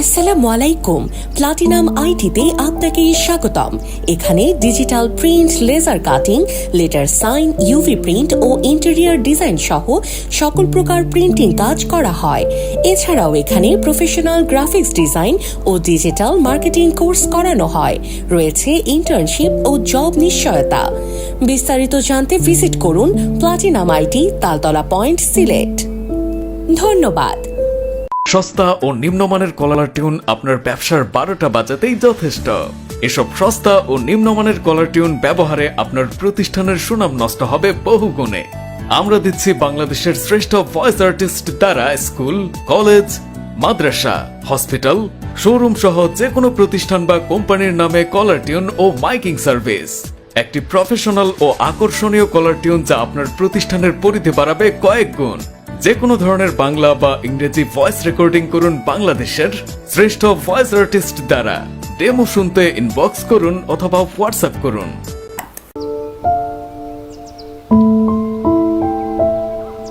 আসসালামু আলাইকুম। প্লাটিনাম আইটিতে আপনাকে স্বাগতম। এখানে digital print, laser cutting, letter sign, UV print ও ইন্টেরিয়র ডিজাইন সহ সকল প্রকার প্রিন্টিং কাজ করা হয়। এছাড়াও এখানে প্রফেশনাল গ্রাফিক্স ডিজাইন ও ডিজিটাল মার্কেটিং কোর্স করানো হয়। রয়েছে ইন্টার্নশিপ ও জব নিশ্চয়তা। বিস্তারিত জানতে ভিজিট করুন platinum IT, Taltala point, Sylhet. ধন্যবাদ। সস্তা ও নিম্নমানের কলার টিউন আপনার ব্যবসার 12টা বাজাতেই যথেষ্ট। এসব সস্তা ও নিম্নমানের কলার টিউন ব্যবহারে আপনার প্রতিষ্ঠানের সুনাম নষ্ট হবে বহু গুণে। আমরা দিচ্ছি বাংলাদেশের শ্রেষ্ঠ ভয়েস আর্টিস্ট দ্বারা স্কুল, কলেজ, মাদ্রাসা, হসপিটাল, শোরুম সহ যে কোনো প্রতিষ্ঠান বা কোম্পানির নামে কলার টিউন ও মাইকিং সার্ভিস। একটি প্রফেশনাল ও আকর্ষণীয় কলার টিউন যা আপনার প্রতিষ্ঠানের পরিধি বাড়াবে কয়েক গুণ। যে কোনো ধরনের বাংলা বা ইংরেজি ভয়েস রেকর্ডিং করুন বাংলাদেশের শ্রেষ্ঠ ভয়েস আর্টিস্ট দ্বারা। ডেমো শুনতে ইনবক্স করুন অথবা হোয়াটসঅ্যাপ করুন।